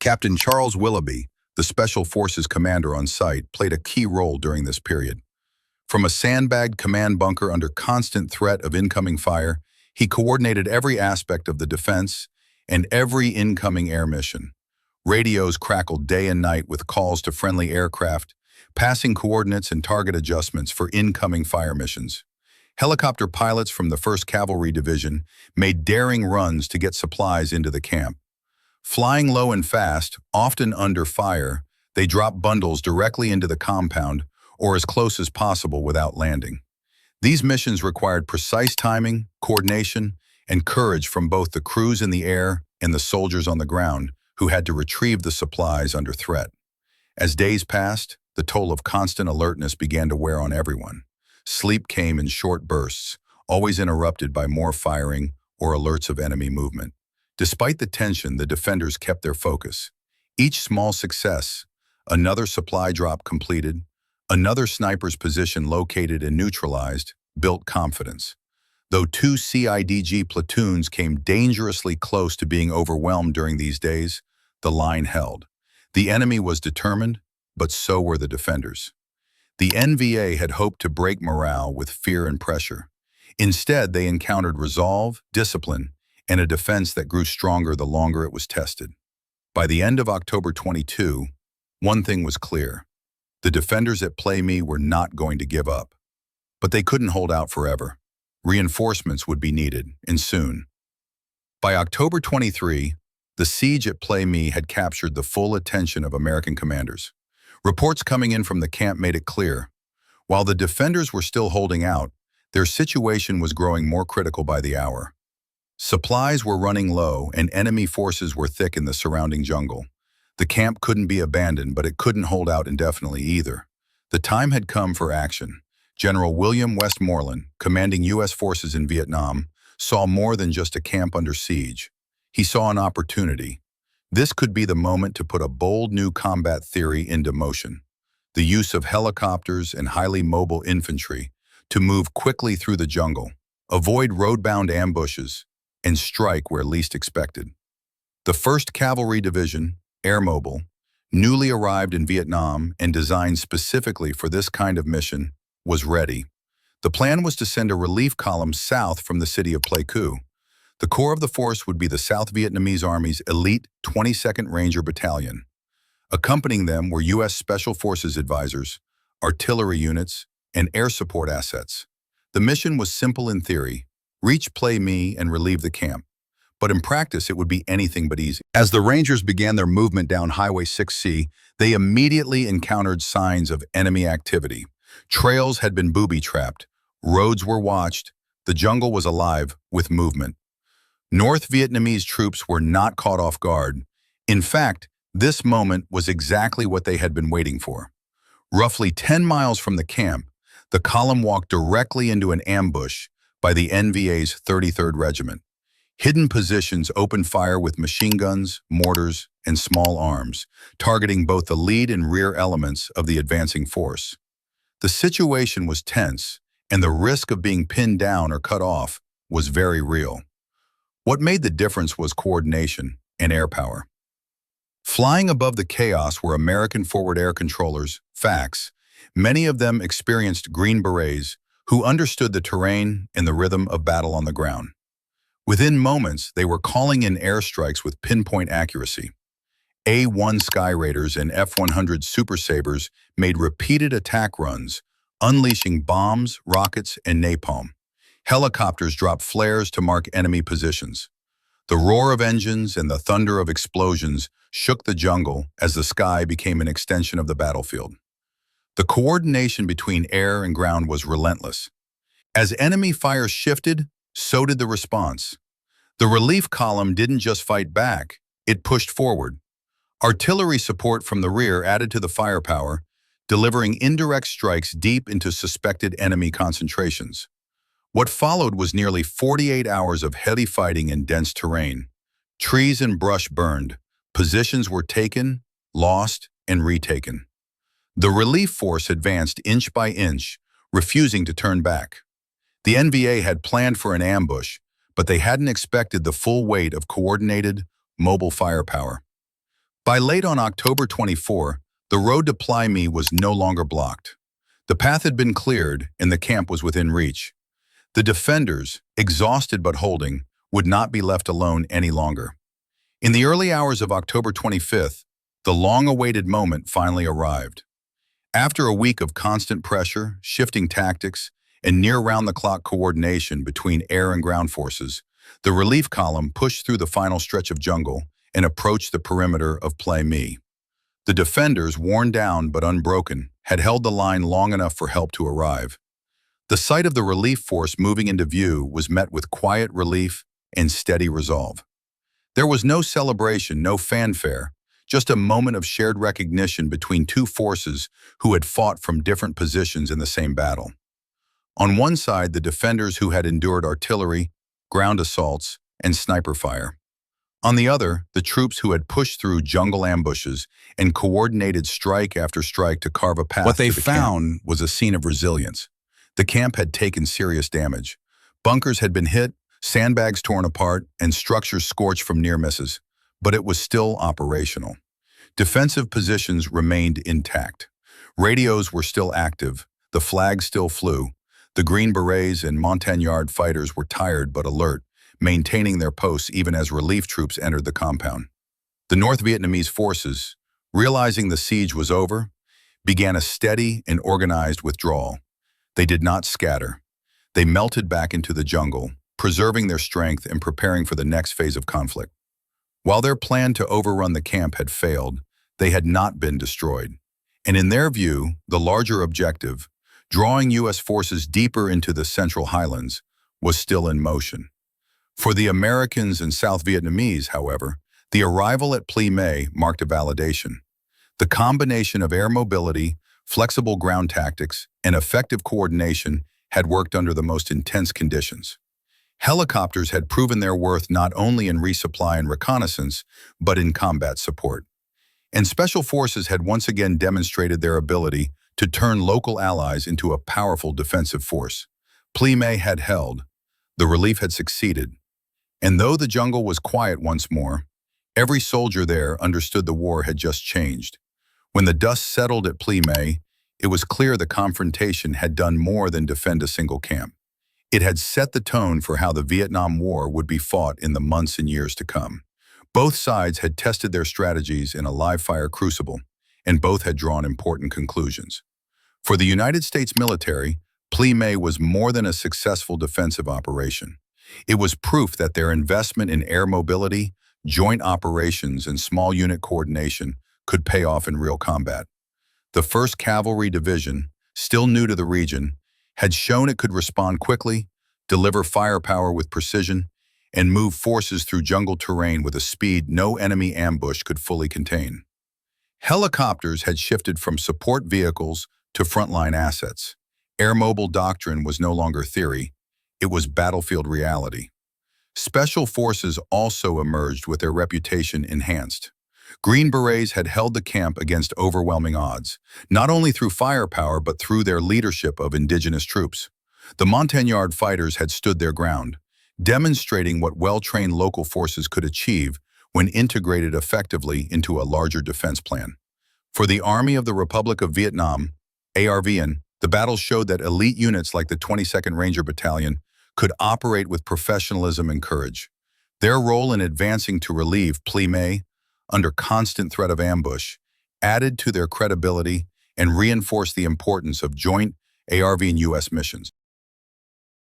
Captain Charles Willoughby, the Special Forces commander on site, played a key role during this period. From a sandbagged command bunker under constant threat of incoming fire, he coordinated every aspect of the defense and every incoming air mission. Radios crackled day and night with calls to friendly aircraft, passing coordinates and target adjustments for incoming fire missions. Helicopter pilots from the 1st Cavalry Division made daring runs to get supplies into the camp. Flying low and fast, often under fire, they dropped bundles directly into the compound or as close as possible without landing. These missions required precise timing, coordination, and courage from both the crews in the air and the soldiers on the ground who had to retrieve the supplies under threat. As days passed, the toll of constant alertness began to wear on everyone. Sleep came in short bursts, always interrupted by more firing or alerts of enemy movement. Despite the tension, the defenders kept their focus. Each small success, another supply drop completed, another sniper's position located and neutralized, built confidence. Though 2 CIDG platoons came dangerously close to being overwhelmed during these days, the line held. The enemy was determined, but so were the defenders. The NVA had hoped to break morale with fear and pressure. Instead, they encountered resolve, discipline, and a defense that grew stronger the longer it was tested. By the end of October 22, one thing was clear. The defenders at Plei Me were not going to give up. But they couldn't hold out forever. Reinforcements would be needed, and soon. By October 23, the siege at Plei Me had captured the full attention of American commanders. Reports coming in from the camp made it clear. While the defenders were still holding out, their situation was growing more critical by the hour. Supplies were running low and enemy forces were thick in the surrounding jungle. The camp couldn't be abandoned, but it couldn't hold out indefinitely either. The time had come for action. General William Westmoreland, commanding U.S. forces in Vietnam, saw more than just a camp under siege. He saw an opportunity. This could be the moment to put a bold new combat theory into motion. The use of helicopters and highly mobile infantry to move quickly through the jungle, avoid road-bound ambushes, and strike where least expected. The 1st Cavalry Division, airmobile, newly arrived in Vietnam and designed specifically for this kind of mission, was ready. The plan was to send a relief column south from the city of Pleiku. The core of the force would be the South Vietnamese Army's elite 22nd Ranger Battalion. Accompanying them were U.S. Special Forces advisors, artillery units, and air support assets. The mission was simple in theory: reach Plei Me and relieve the camp. But in practice, it would be anything but easy. As the Rangers began their movement down Highway 6C, they immediately encountered signs of enemy activity. Trails had been booby-trapped, roads were watched, the jungle was alive with movement. North Vietnamese troops were not caught off guard. In fact, this moment was exactly what they had been waiting for. Roughly 10 miles from the camp, the column walked directly into an ambush by the NVA's 33rd Regiment. Hidden positions opened fire with machine guns, mortars, and small arms, targeting both the lead and rear elements of the advancing force. The situation was tense, and the risk of being pinned down or cut off was very real. What made the difference was coordination and air power. Flying above the chaos were American Forward Air Controllers, FACs, many of them experienced Green Berets who understood the terrain and the rhythm of battle on the ground. Within moments, they were calling in airstrikes with pinpoint accuracy. A-1 Sky Raiders and F-100 Super Sabres made repeated attack runs, unleashing bombs, rockets, and napalm. Helicopters dropped flares to mark enemy positions. The roar of engines and the thunder of explosions shook the jungle as the sky became an extension of the battlefield. The coordination between air and ground was relentless. As enemy fire shifted, so did the response. The relief column didn't just fight back, it pushed forward. Artillery support from the rear added to the firepower, delivering indirect strikes deep into suspected enemy concentrations. What followed was nearly 48 hours of heavy fighting in dense terrain. Trees and brush burned, positions were taken, lost, and retaken. The relief force advanced inch by inch, refusing to turn back. The NVA had planned for an ambush, but they hadn't expected the full weight of coordinated, mobile firepower. By late on October 24, the road to Plei Me was no longer blocked. The path had been cleared and the camp was within reach. The defenders, exhausted but holding, would not be left alone any longer. In the early hours of October 25th, the long-awaited moment finally arrived. After a week of constant pressure, shifting tactics, and near-round-the-clock coordination between air and ground forces, the relief column pushed through the final stretch of jungle and approached the perimeter of Plei Me. The defenders, worn down but unbroken, had held the line long enough for help to arrive. The sight of the relief force moving into view was met with quiet relief and steady resolve. There was no celebration, no fanfare, just a moment of shared recognition between two forces who had fought from different positions in the same battle. On one side, the defenders who had endured artillery, ground assaults, and sniper fire. On the other, the troops who had pushed through jungle ambushes and coordinated strike after strike to carve a path. What they found was a scene of resilience. The camp had taken serious damage. Bunkers had been hit, sandbags torn apart, and structures scorched from near misses, but it was still operational. Defensive positions remained intact. Radios were still active, the flag still flew. The Green Berets and Montagnard fighters were tired but alert, maintaining their posts even as relief troops entered the compound. The North Vietnamese forces, realizing the siege was over, began a steady and organized withdrawal. They did not scatter. They melted back into the jungle, preserving their strength and preparing for the next phase of conflict. While their plan to overrun the camp had failed, they had not been destroyed. And in their view, the larger objective, drawing U.S. forces deeper into the Central Highlands, was still in motion. For the Americans and South Vietnamese, however, the arrival at Plei Me marked a validation. The combination of air mobility, flexible ground tactics, and effective coordination had worked under the most intense conditions. Helicopters had proven their worth not only in resupply and reconnaissance, but in combat support. And special forces had once again demonstrated their ability to turn local allies into a powerful defensive force. Plei Me had held. The relief had succeeded. And though the jungle was quiet once more, every soldier there understood the war had just changed. When the dust settled at Plei Me, it was clear the confrontation had done more than defend a single camp. It had set the tone for how the Vietnam War would be fought in the months and years to come. Both sides had tested their strategies in a live-fire crucible, and both had drawn important conclusions. For the United States military, Plei Me was more than a successful defensive operation. It was proof that their investment in air mobility, joint operations, and small unit coordination could pay off in real combat. The 1st Cavalry Division, still new to the region, had shown it could respond quickly, deliver firepower with precision, and move forces through jungle terrain with a speed no enemy ambush could fully contain. Helicopters had shifted from support vehicles to frontline assets. Air-mobile doctrine was no longer theory, it was battlefield reality. Special forces also emerged with their reputation enhanced. Green Berets had held the camp against overwhelming odds, not only through firepower but through their leadership of indigenous troops. The Montagnard fighters had stood their ground, demonstrating what well-trained local forces could achieve when integrated effectively into a larger defense plan. For the Army of the Republic of Vietnam, ARVN, the battle showed that elite units like the 22nd Ranger Battalion could operate with professionalism and courage. Their role in advancing to relieve Plei Me, under constant threat of ambush, added to their credibility and reinforced the importance of joint ARVN U.S. missions.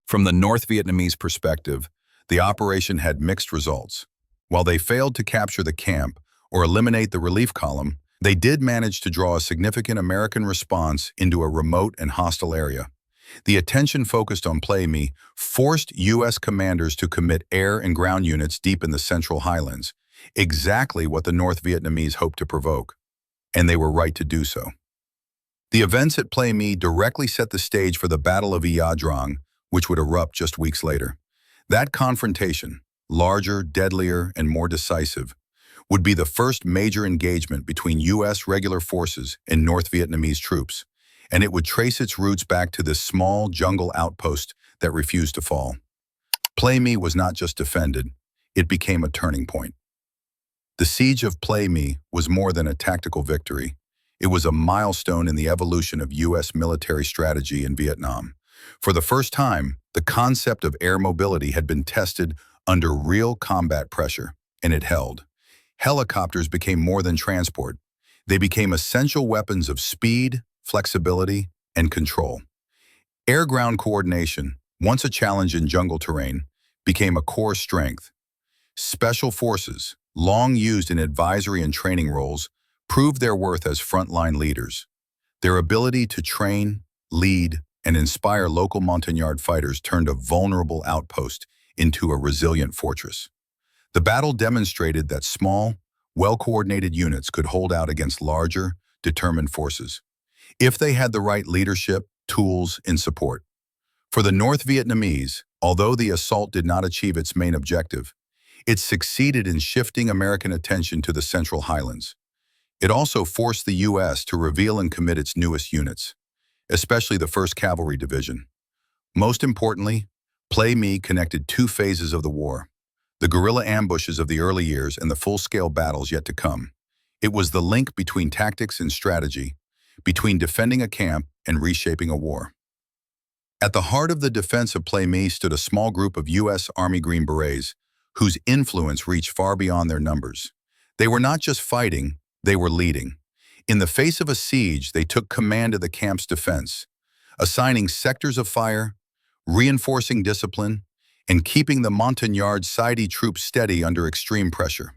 From the North Vietnamese perspective, the operation had mixed results. While they failed to capture the camp or eliminate the relief column, they did manage to draw a significant American response into a remote and hostile area. The attention focused on Plei Me forced U.S. commanders to commit air and ground units deep in the Central Highlands, exactly what the North Vietnamese hoped to provoke, and they were right to do so. The events at Plei Me directly set the stage for the Battle of Ia Drang, which would erupt just weeks later. That confrontation, larger, deadlier, and more decisive, would be the first major engagement between U.S. regular forces and North Vietnamese troops, and it would trace its roots back to this small jungle outpost that refused to fall. Plei Me was not just defended, it became a turning point. The Siege of Plei Me was more than a tactical victory. It was a milestone in the evolution of U.S. military strategy in Vietnam. For the first time, the concept of air mobility had been tested under real combat pressure, and it held. Helicopters became more than transport. They became essential weapons of speed, flexibility, and control. Air-ground coordination, once a challenge in jungle terrain, became a core strength. Special forces, long used in advisory and training roles, proved their worth as frontline leaders. Their ability to train, lead, and inspire local Montagnard fighters turned a vulnerable outpost into a resilient fortress. The battle demonstrated that small, well-coordinated units could hold out against larger, determined forces, if they had the right leadership, tools, and support. For the North Vietnamese, although the assault did not achieve its main objective, it succeeded in shifting American attention to the Central Highlands. It also forced the U.S. to reveal and commit its newest units, especially the 1st Cavalry Division. Most importantly, Plei Me connected two phases of the war: the guerrilla ambushes of the early years and the full-scale battles yet to come. It was the link between tactics and strategy, between defending a camp and reshaping a war. At the heart of the defense of Plei Me stood a small group of U.S. Army Green Berets whose influence reached far beyond their numbers. They were not just fighting, they were leading. In the face of a siege, they took command of the camp's defense, assigning sectors of fire, reinforcing discipline, and keeping the Montagnard troops steady under extreme pressure.